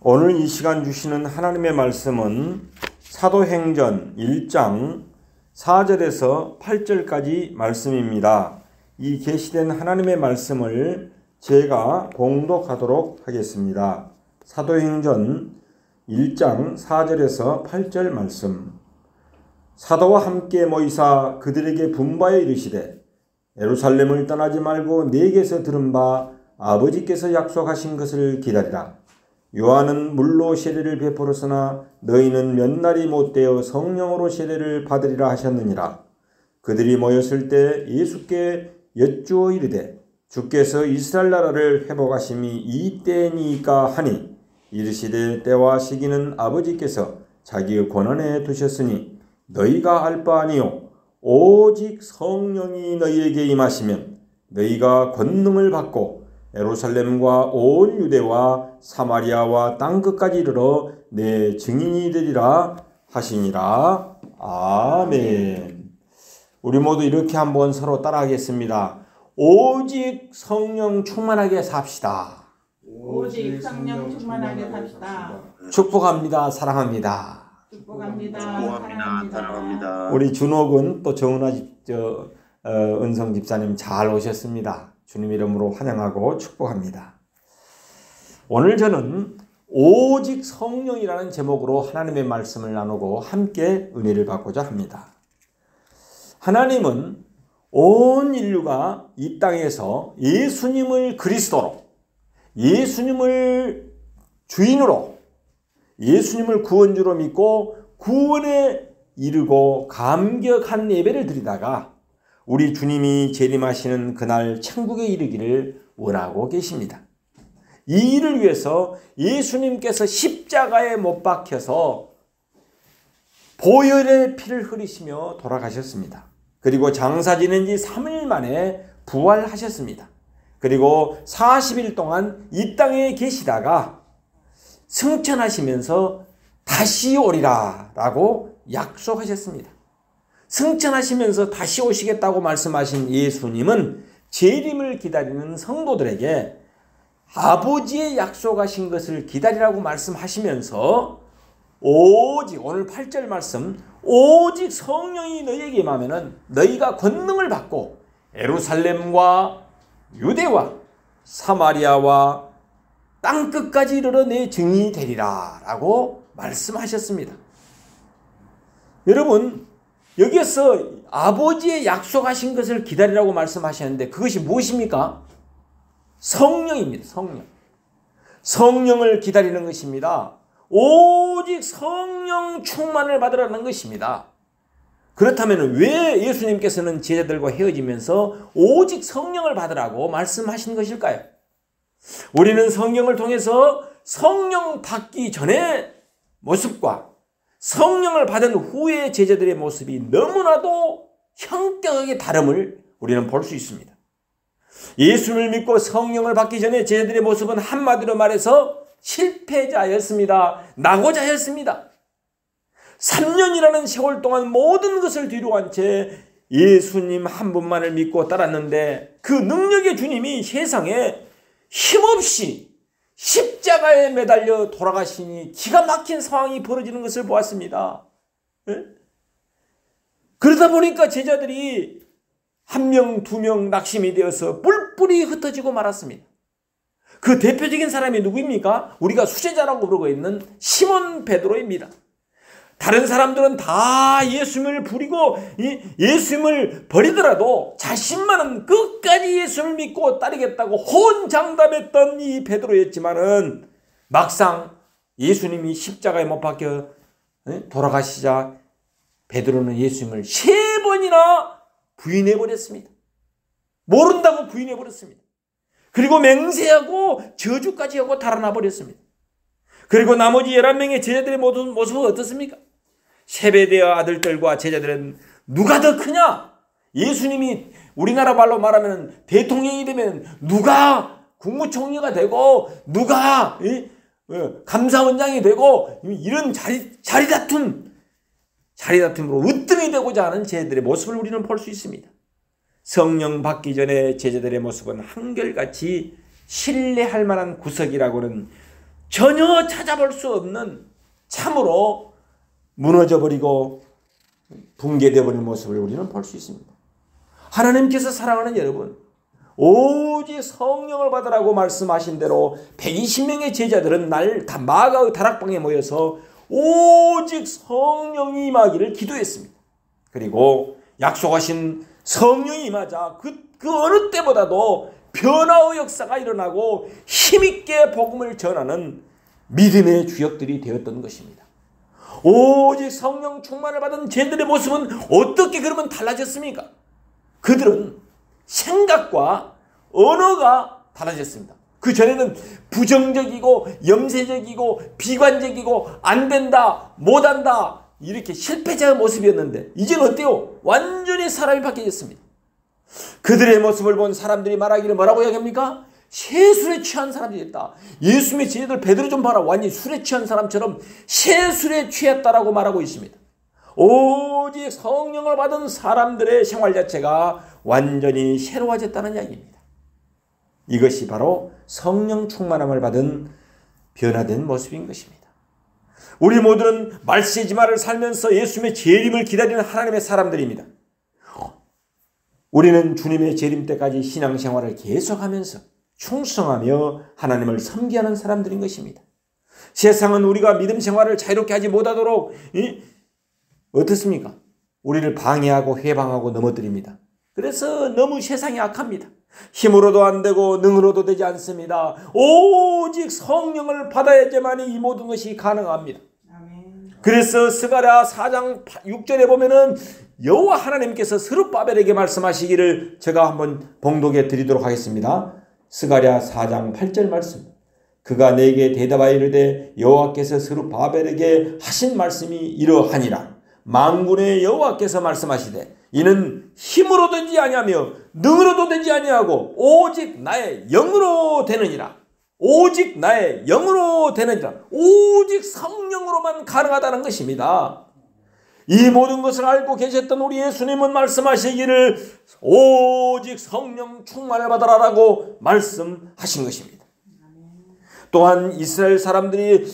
오늘 이 시간 주시는 하나님의 말씀은 사도행전 1장 4절에서 8절까지 말씀입니다. 이 계시된 하나님의 말씀을 제가 봉독하도록 하겠습니다. 사도행전 1장 4절에서 8절 말씀. 사도와 함께 모이사 그들에게 분바에 이르시되 예루살렘을 떠나지 말고 내게서 들은 바 아버지께서 약속하신 것을 기다리라. 요한은 물로 세례를 베풀었으나 너희는 몇 날이 못되어 성령으로 세례를 받으리라 하셨느니라. 그들이 모였을 때 예수께 여쭈어 이르되 주께서 이스라엘 나라를 회복하심이 이때니까 하니 이르시되 때와 시기는 아버지께서 자기의 권한에 두셨으니 너희가 알 바 아니요 오직 성령이 너희에게 임하시면 너희가 권능을 받고 예루살렘과 온 유대와 사마리아와 땅끝까지 이르러 내 증인이 되리라 하시니라. 아멘. 우리 모두 이렇게 한번 서로 따라하겠습니다. 오직 성령 충만하게 삽시다. 오직 성령 충만하게 삽시다. 축복합니다. 사랑합니다. 축복합니다. 사랑합니다. 우리 준옥은 또 정은아 은성 집사님 잘 오셨습니다. 주님 이름으로 환영하고 축복합니다. 오늘 저는 오직 성령이라는 제목으로 하나님의 말씀을 나누고 함께 은혜를 받고자 합니다. 하나님은 온 인류가 이 땅에서 예수님을 그리스도로, 예수님을 주인으로, 예수님을 구원주로 믿고 구원에 이르고 감격한 예배를 드리다가 우리 주님이 재림하시는 그날 천국에 이르기를 원하고 계십니다. 이 일을 위해서 예수님께서 십자가에 못 박혀서 보혈의 피를 흘리시며 돌아가셨습니다. 그리고 장사 지낸 지 3일 만에 부활하셨습니다. 그리고 40일 동안 이 땅에 계시다가 승천하시면서 다시 오리라 라고 약속하셨습니다. 승천하시면서 다시 오시겠다고 말씀하신 예수님은 재림을 기다리는 성도들에게 아버지의 약속하신 것을 기다리라고 말씀하시면서 오직 오늘 8절 말씀 오직 성령이 너희에게 임하면 너희가 권능을 받고 예루살렘과 유대와 사마리아와 땅끝까지 이르러 내 증인이 되리라 라고 말씀하셨습니다. 여러분 여기에서 아버지의 약속하신 것을 기다리라고 말씀하셨는데 그것이 무엇입니까? 성령입니다. 성령. 성령을 기다리는 것입니다. 오직 성령 충만을 받으라는 것입니다. 그렇다면 왜 예수님께서는 제자들과 헤어지면서 오직 성령을 받으라고 말씀하신 것일까요? 우리는 성령을 통해서 성령 받기 전의 모습과 성령을 받은 후의 제자들의 모습이 너무나도 현격하게 다름을 우리는 볼 수 있습니다. 예수를 믿고 성령을 받기 전에 제자들의 모습은 한마디로 말해서 실패자였습니다. 낙오자였습니다. 3년이라는 세월 동안 모든 것을 뒤로한 채 예수님 한 분만을 믿고 따랐는데 그 능력의 주님이 세상에 힘없이 십자가에 매달려 돌아가시니 기가 막힌 상황이 벌어지는 것을 보았습니다. 네? 그러다 보니까 제자들이 1명, 2명 낙심이 되어서 뿔뿔이 흩어지고 말았습니다. 그 대표적인 사람이 누구입니까? 우리가 수제자라고 부르고 있는 시몬 베드로입니다. 다른 사람들은 다 예수님을 부리고 예수님을 버리더라도 자신만은 끝까지 예수님을 믿고 따르겠다고 혼장담했던 이 베드로였지만은 막상 예수님이 십자가에 못 박혀 돌아가시자 베드로는 예수님을 3번이나 부인해버렸습니다. 모른다고 부인해버렸습니다. 그리고 맹세하고 저주까지 하고 달아나버렸습니다. 그리고 나머지 11명의 제자들의 모습은 어떻습니까? 세베대의 아들들과 제자들은 누가 더 크냐? 예수님이 우리나라 말로 말하면 대통령이 되면 누가 국무총리가 되고 누가 감사원장이 되고 이런 자리 다툼으로 으뜸이 되고자 하는 제자들의 모습을 우리는 볼 수 있습니다. 성령 받기 전에 제자들의 모습은 한결같이 신뢰할 만한 구석이라고는 전혀 찾아볼 수 없는 참으로 무너져버리고 붕괴되어버리는 모습을 우리는 볼 수 있습니다. 하나님께서 사랑하는 여러분, 오직 성령을 받으라고 말씀하신 대로 120명의 제자들은 날 마가의 다락방에 모여서 오직 성령이 임하기를 기도했습니다. 그리고 약속하신 성령이 임하자 그 어느 때보다도 변화의 역사가 일어나고 힘있게 복음을 전하는 믿음의 주역들이 되었던 것입니다. 오직 성령 충만을 받은 제들의 모습은 어떻게 그러면 달라졌습니까? 그들은 생각과 언어가 달라졌습니다. 그 전에는 부정적이고 염세적이고 비관적이고 안 된다, 못한다 이렇게 실패자의 모습이었는데 이제는 어때요? 완전히 사람이 바뀌었습니다. 그들의 모습을 본 사람들이 말하기를 뭐라고 이야기합니까? 새술에 취한 사람들이었다. 예수님의 제자들 베드로 좀 봐라. 완전히 술에 취한 사람처럼 새술에 취했다라고 말하고 있습니다. 오직 성령을 받은 사람들의 생활 자체가 완전히 새로워졌다는 이야기입니다. 이것이 바로 성령 충만함을 받은 변화된 모습인 것입니다. 우리 모두는 말세지마를 살면서 예수님의 재림을 기다리는 하나님의 사람들입니다. 우리는 주님의 재림 때까지 신앙생활을 계속하면서 충성하며 하나님을 섬기하는 사람들인 것입니다. 세상은 우리가 믿음 생활을 자유롭게 하지 못하도록 어떻습니까? 우리를 방해하고 회방하고 넘어뜨립니다. 그래서 너무 세상이 악합니다. 힘으로도 안 되고 능으로도 되지 않습니다. 오직 성령을 받아야지만이 이 모든 것이 가능합니다. 그래서 스가랴 4장 6절에 보면은 여호와 하나님께서 스룹바벨에게 말씀하시기를 제가 한번 봉독해 드리도록 하겠습니다. 스가랴 4장 8절 말씀. 그가 내게 대답하여 이르되 여호와께서 스룹바벨에게 하신 말씀이 이러하니라. 만군의 여호와께서 말씀하시되 이는 힘으로 되지 아니하며 능으로도 되지 아니하고 오직 나의 영으로 되느니라. 오직 나의 영으로 되느니라. 오직 성령으로만 가능하다는 것입니다. 이 모든 것을 알고 계셨던 우리 예수님은 말씀하시기를 오직 성령 충만을 받아라라고 말씀하신 것입니다. 또한 이스라엘 사람들이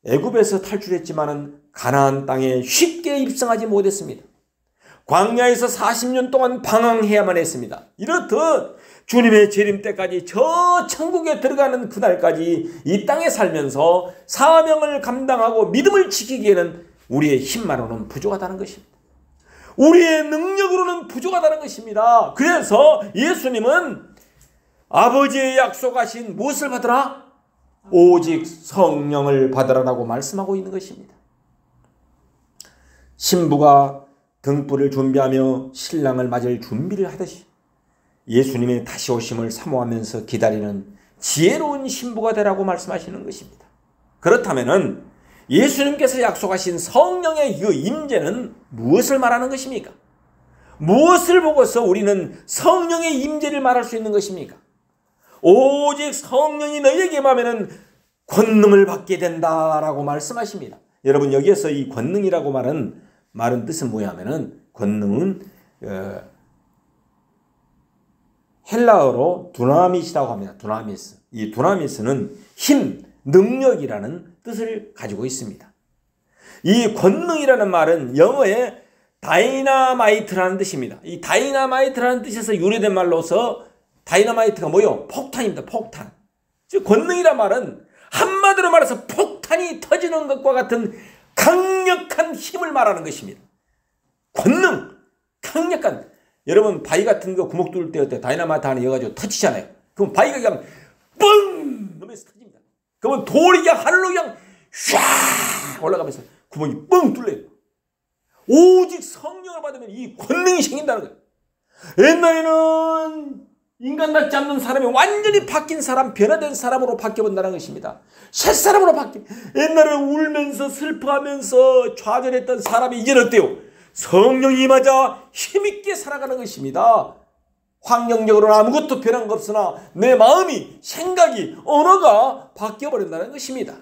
애굽에서 탈출했지만은 가나안 땅에 쉽게 입성하지 못했습니다. 광야에서 40년 동안 방황해야만 했습니다. 이렇듯 주님의 재림 때까지 저 천국에 들어가는 그날까지 이 땅에 살면서 사명을 감당하고 믿음을 지키기에는 우리의 힘만으로는 부족하다는 것입니다. 우리의 능력으로는 부족하다는 것입니다. 그래서 예수님은 아버지의 약속하신 무엇을 받으라? 오직 성령을 받으라라고 말씀하고 있는 것입니다. 신부가 등불을 준비하며 신랑을 맞을 준비를 하듯이 예수님의 다시 오심을 사모하면서 기다리는 지혜로운 신부가 되라고 말씀하시는 것입니다. 그렇다면은 예수님께서 약속하신 성령의 그 임재는 무엇을 말하는 것입니까? 무엇을 보고서 우리는 성령의 임재를 말할 수 있는 것입니까? 오직 성령이 너희에게 임하면은 권능을 받게 된다라고 말씀하십니다. 여러분 여기에서 이 권능이라고 말은 뜻은 뭐냐면은 권능은 헬라어로 두나미스라고 합니다. 두나미스. 이 두나미스는 힘, 능력이라는 뜻을 가지고 있습니다. 이 권능이라는 말은 영어의 다이나마이트라는 뜻입니다. 이 다이나마이트라는 뜻에서 유래된 말로서 다이나마이트가 뭐요? 폭탄입니다. 폭탄. 즉 권능이란 말은 한마디로 말해서 폭탄이 터지는 것과 같은 강력한 힘을 말하는 것입니다. 권능, 강력한. 여러분 바위 같은 거 구멍 뚫을 때 어때? 다이나마이트 하나 이어가지고 터치잖아요. 그럼 바위가 그냥 뻥! 하면서 터집니다. 그러면 돌이 그냥 하늘로 그냥 쫙 올라가면서 구멍이 뻥 뚫려요. 오직 성령을 받으면 이 권능이 생긴다는 거예요. 옛날에는 인간답지 않는 사람이 완전히 바뀐 사람, 변화된 사람으로 바뀌어본다는 것입니다. 새 사람으로 옛날에는 울면서 슬퍼하면서 좌절했던 사람이 이제는 어때요? 성령이 임하자 힘있게 살아가는 것입니다. 환경적으로는 아무것도 변한 것 없으나 내 마음이, 생각이, 언어가 바뀌어버린다는 것입니다.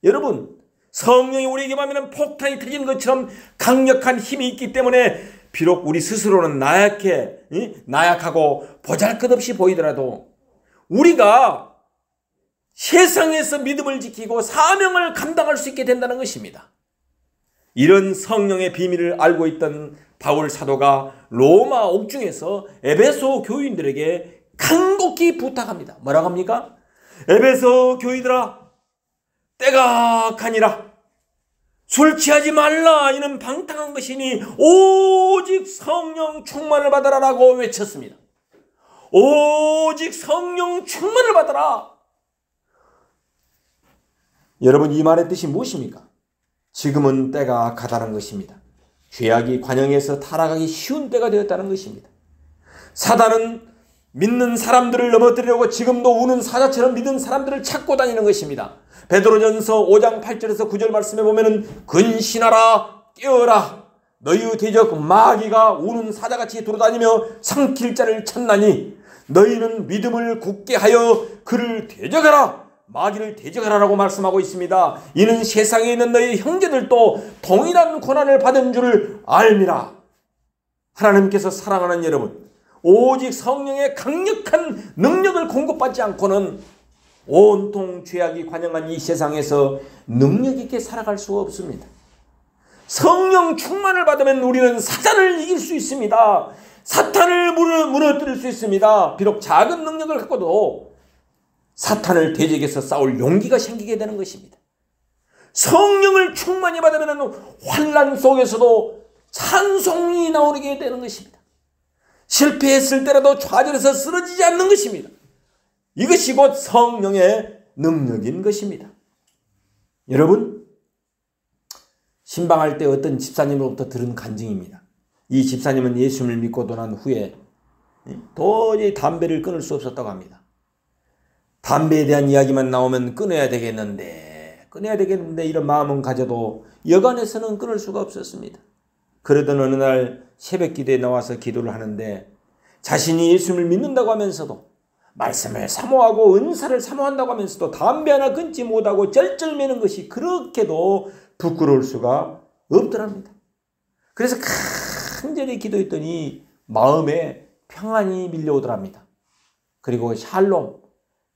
여러분, 성령이 우리에게 임하면 폭탄이 터지는 것처럼 강력한 힘이 있기 때문에 비록 우리 스스로는 나약하고 보잘것없이 보이더라도 우리가 세상에서 믿음을 지키고 사명을 감당할 수 있게 된다는 것입니다. 이런 성령의 비밀을 알고 있던 바울 사도가 로마 옥중에서 에베소 교인들에게 간곡히 부탁합니다. 뭐라고 합니까? 에베소 교인들아, 때가 가니라. 술 취하지 말라. 이는 방탕한 것이니 오직 성령 충만을 받아라라고 외쳤습니다. 오직 성령 충만을 받아라. 여러분, 이 말의 뜻이 무엇입니까? 지금은 때가 가다는 것입니다. 죄악이 관영에서 타락하기 쉬운 때가 되었다는 것입니다. 사단은 믿는 사람들을 넘어뜨리려고 지금도 우는 사자처럼 믿은 사람들을 찾고 다니는 것입니다. 베드로전서 5장 8절에서 9절 말씀에 보면은 근신하라, 깨어라, 너희의 대적 마귀가 우는 사자같이 돌아다니며 삼킬 자를 찾나니 너희는 믿음을 굳게 하여 그를 대적하라, 마귀를 대적하라라고 말씀하고 있습니다. 이는 세상에 있는 너희 형제들도 동일한 고난을 받은 줄을 알미라. 하나님께서 사랑하는 여러분, 오직 성령의 강력한 능력을 공급받지 않고는 온통 죄악이 관영한 이 세상에서 능력 있게 살아갈 수가 없습니다. 성령 충만을 받으면 우리는 사단을 이길 수 있습니다. 사탄을 무너뜨릴 수 있습니다. 비록 작은 능력을 갖고도 사탄을 대적해서 싸울 용기가 생기게 되는 것입니다. 성령을 충만히 받으면 환난 속에서도 찬송이 나오게 되는 것입니다. 실패했을 때라도 좌절해서 쓰러지지 않는 것입니다. 이것이 곧 성령의 능력인 것입니다. 여러분, 신방할 때 어떤 집사님으로부터 들은 간증입니다. 이 집사님은 예수님을 믿고 난 후에 도저히 담배를 끊을 수 없었다고 합니다. 담배에 대한 이야기만 나오면 끊어야 되겠는데 이런 마음은 가져도 여간에서는 끊을 수가 없었습니다. 그러던 어느 날 새벽 기도에 나와서 기도를 하는데 자신이 예수님을 믿는다고 하면서도 말씀을 사모하고 은사를 사모한다고 하면서도 담배 하나 끊지 못하고 쩔쩔매는 것이 그렇게도 부끄러울 수가 없더랍니다. 그래서 간절히 기도했더니 마음에 평안이 밀려오더랍니다. 그리고 샬롬,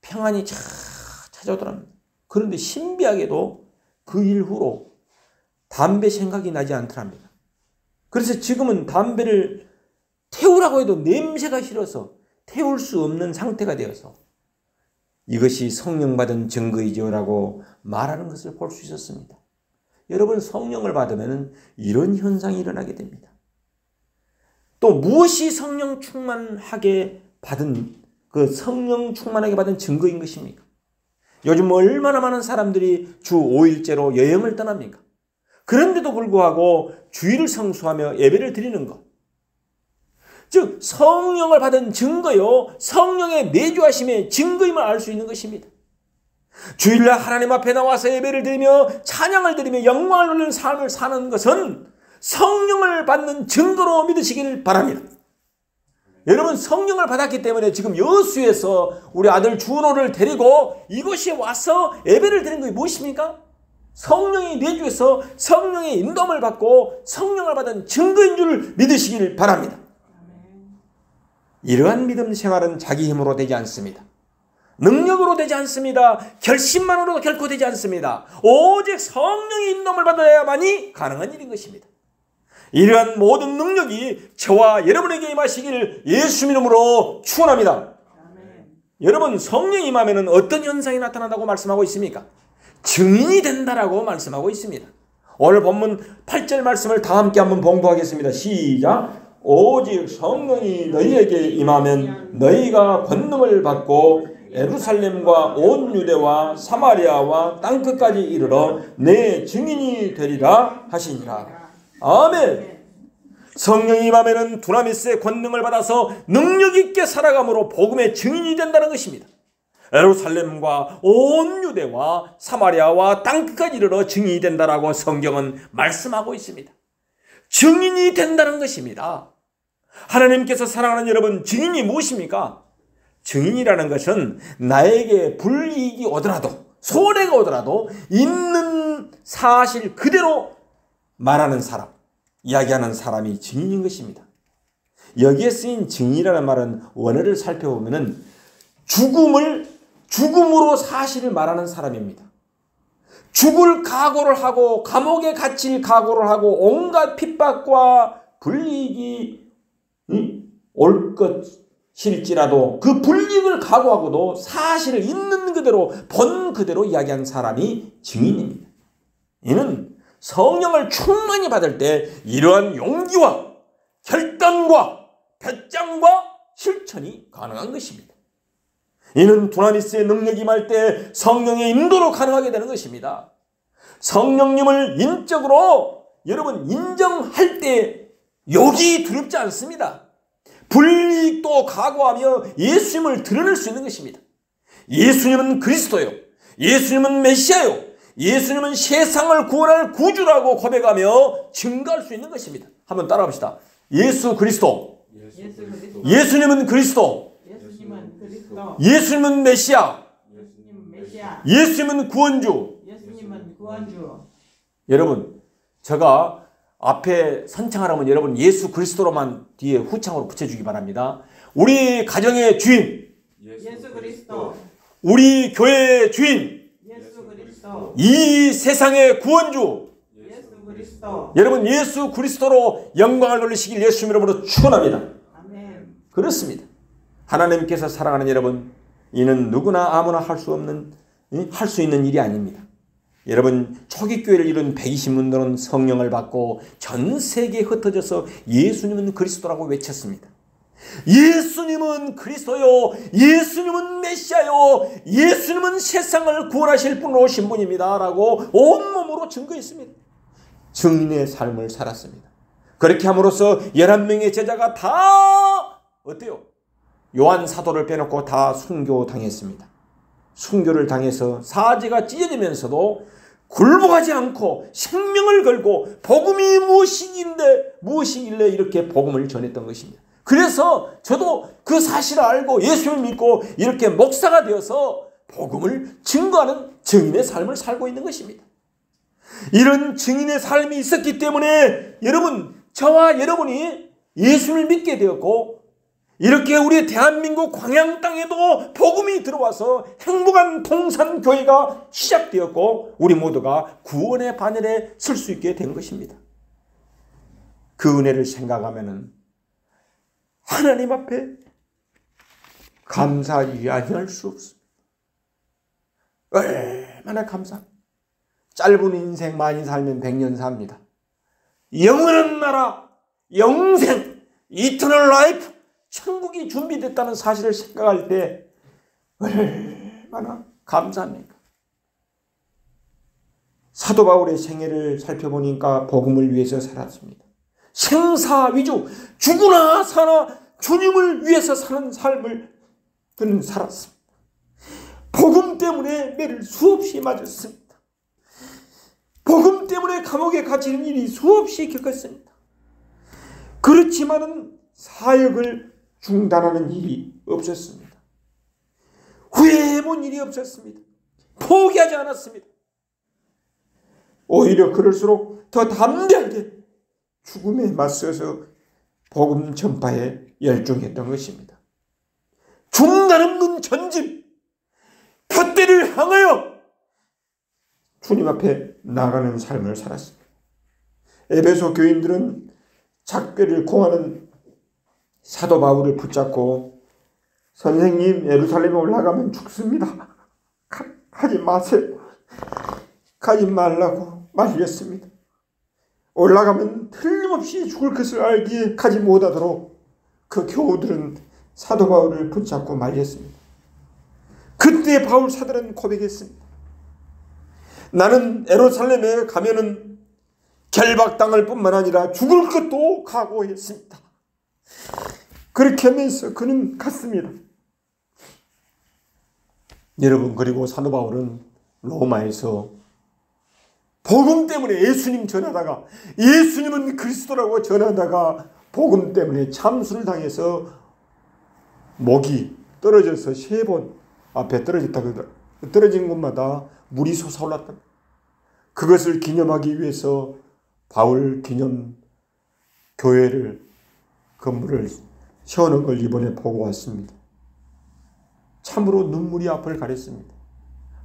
평안이 찾아오더랍니다. 그런데 신비하게도 그 이후로 담배 생각이 나지 않더랍니다. 그래서 지금은 담배를 태우라고 해도 냄새가 싫어서 태울 수 없는 상태가 되어서 이것이 성령 받은 증거이죠라고 말하는 것을 볼 수 있었습니다. 여러분, 성령을 받으면 이런 현상이 일어나게 됩니다. 또 무엇이 성령 충만하게 받은 증거인 것입니까? 요즘 얼마나 많은 사람들이 주 5일째로 여행을 떠납니까? 그런데도 불구하고 주일을 성수하며 예배를 드리는 것, 즉 성령을 받은 증거요, 성령의 내주하심의 증거임을 알 수 있는 것입니다. 주일날 하나님 앞에 나와서 예배를 드리며 찬양을 드리며 영광을 돌리는 삶을 사는 것은 성령을 받는 증거로 믿으시길 바랍니다. 여러분, 성령을 받았기 때문에 지금 여수에서 우리 아들 준호를 데리고 이곳에 와서 예배를 드리는 것이 무엇입니까? 성령이 내주해서 성령의 인도함을 받고 성령을 받은 증거인 줄 믿으시길 바랍니다. 이러한 믿음 생활은 자기 힘으로 되지 않습니다. 능력으로 되지 않습니다. 결심만으로도 결코 되지 않습니다. 오직 성령의 인도함을 받아야만이 가능한 일인 것입니다. 이러한 모든 능력이 저와 여러분에게 임하시기를 예수 이름으로 축원합니다. 여러분, 성령이 임하면 어떤 현상이 나타난다고 말씀하고 있습니까? 증인이 된다라고 말씀하고 있습니다. 오늘 본문 8절 말씀을 다 함께 한번 봉독하겠습니다. 시작. 오직 성령이 너희에게 임하면 너희가 권능을 받고 예루살렘과 온 유대와 사마리아와 땅끝까지 이르러 내 증인이 되리라 하시니라. 아멘. 성령이 임하면 두나미스의 권능을 받아서 능력 있게 살아감으로 복음의 증인이 된다는 것입니다. 예루살렘과 온 유대와 사마리아와 땅끝까지 이르러 증인이 된다라고 성경은 말씀하고 있습니다. 증인이 된다는 것입니다. 하나님께서 사랑하는 여러분, 증인이 무엇입니까? 증인이라는 것은 나에게 불이익이 오더라도, 손해가 오더라도 있는 사실 그대로 말하는 사람, 이야기하는 사람이 증인인 것입니다. 여기에 쓰인 증인이라는 말은 원어를 살펴보면 죽음을 죽음으로 사실을 말하는 사람입니다. 죽을 각오를 하고 감옥에 갇힐 각오를 하고 온갖 핍박과 불이익이 올 것일지라도 그 불이익을 각오하고도 사실을 있는 그대로 본 그대로 이야기한 사람이 증인입니다. 이는 성령을 충만히 받을 때 이러한 용기와 결단과 배짱과 실천이 가능한 것입니다. 이는 두나미스의 능력이 임할 때 성령의 인도로 가능하게 되는 것입니다. 성령님을 인적으로 여러분 인정할 때 욕이 두렵지 않습니다. 불이익도 각오하며 예수님을 드러낼 수 있는 것입니다. 예수님은 그리스도요, 예수님은 메시아요, 예수님은 세상을 구원할 구주라고 고백하며 증거할 수 있는 것입니다. 한번 따라합시다. 예수 그리스도, 예수님은 그리스도, 예수님은 메시아, 예수님은 구원주. 여러분, 제가 앞에 선창하라면 여러분 예수 그리스도로만 뒤에 후창으로 붙여주기 바랍니다. 우리 가정의 주인, 예수 그리스도. 우리 교회의 주인, 예수 그리스도. 이 세상의 구원주, 예수 그리스도. 여러분 예수 그리스도로 영광을 돌리시길 예수 이름으로 축원합니다. 아멘. 그렇습니다. 하나님께서 사랑하는 여러분, 이는 누구나 아무나 할 수 없는, 할 수 있는 일이 아닙니다. 여러분, 초기 교회를 이룬 120문도는 성령을 받고 전 세계에 흩어져서 예수님은 그리스도라고 외쳤습니다. 예수님은 그리스도요, 예수님은 메시아요, 예수님은 세상을 구원하실 분으로 오신 분입니다 라고 온몸으로 증거했습니다. 증인의 삶을 살았습니다. 그렇게 함으로써 11명의 제자가 다 어때요? 요한 사도를 빼놓고 다 순교당했습니다. 순교를 당해서 사지가 찢어지면서도 굴복하지 않고 생명을 걸고 복음이 무엇이길래 이렇게 복음을 전했던 것입니다. 그래서 저도 그 사실을 알고 예수를 믿고 이렇게 목사가 되어서 복음을 증거하는 증인의 삶을 살고 있는 것입니다. 이런 증인의 삶이 있었기 때문에 여러분, 저와 여러분이 예수를 믿게 되었고 이렇게 우리 대한민국 광양 땅에도 복음이 들어와서 행복한 동산교회가 시작되었고 우리 모두가 구원의 바늘에 설 수 있게 된 것입니다. 그 은혜를 생각하면 하나님 앞에 감사하지 아니할 수 없습니다. 얼마나 감사합니다. 짧은 인생 많이 살면 100년 삽니다. 영원한 나라, 영생, 이터널 라이프, 천국이 준비됐다는 사실을 생각할 때 얼마나 감사합니까? 사도 바울의 생애를 살펴보니까 복음을 위해서 살았습니다. 생사 위주, 죽으나 사나 주님을 위해서 사는 삶을 그는 살았습니다. 복음 때문에 매를 수없이 맞았습니다. 복음 때문에 감옥에 갇히는 일이 수없이 겪었습니다. 그렇지만은 사역을 중단하는 일이 없었습니다. 후회해본 일이 없었습니다. 포기하지 않았습니다. 오히려 그럴수록 더 담대하게 죽음에 맞서서 복음 전파에 열중했던 것입니다. 중단 없는 전진, 푯대를 향하여 주님 앞에 나가는 삶을 살았습니다. 에베소 교인들은 작별을 공하는 사도 바울을 붙잡고 선생님, 예루살렘에 올라가면 죽습니다. 가지 마세요. 가지 말라고 말렸습니다. 올라가면 틀림없이 죽을 것을 알기에 가지 못하도록 그 교우들은 사도 바울을 붙잡고 말렸습니다. 그때 바울 사도는 고백했습니다. 나는 예루살렘에 가면은 결박당할 뿐만 아니라 죽을 것도 각오했습니다. 그렇게 하면서 그는 갔습니다. 여러분, 그리고 사도 바울은 로마에서 복음 때문에 예수님 전하다가 예수님은 그리스도라고 전하다가 복음 때문에 참수를 당해서 목이 떨어져서 3번 앞에 떨어졌다 그러더라고요. 떨어진 곳마다 물이 솟아올랐다. 그것을 기념하기 위해서 바울 기념 교회를 건물을 세우는 걸 이번에 보고 왔습니다. 참으로 눈물이 앞을 가렸습니다.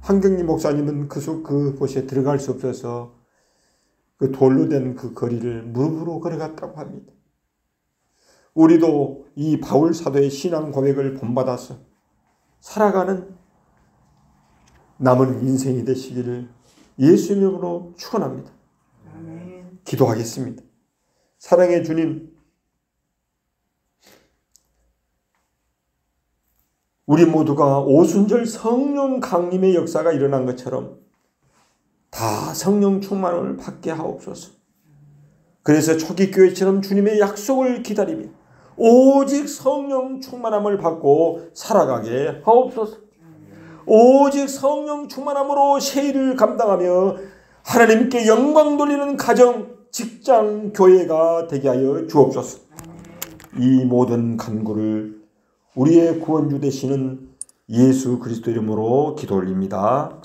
한경림 목사님은 그곳에 들어갈 수 없어서 그 돌로 된 그 거리를 무릎으로 걸어갔다고 합니다. 우리도 이 바울 사도의 신앙 고백을 본받아서 살아가는 남은 인생이 되시기를 예수 이름으로 축원합니다. 아멘. 기도하겠습니다. 사랑의 주님, 우리 모두가 오순절 성령 강림의 역사가 일어난 것처럼 다 성령 충만을 받게 하옵소서. 그래서 초기 교회처럼 주님의 약속을 기다리며 오직 성령 충만함을 받고 살아가게 하옵소서. 오직 성령 충만함으로 세일을 감당하며 하나님께 영광 돌리는 가정, 직장, 교회가 되게 하여 주옵소서. 이 모든 간구를 우리의 구원주 되시는 예수 그리스도 이름으로 기도 올립니다.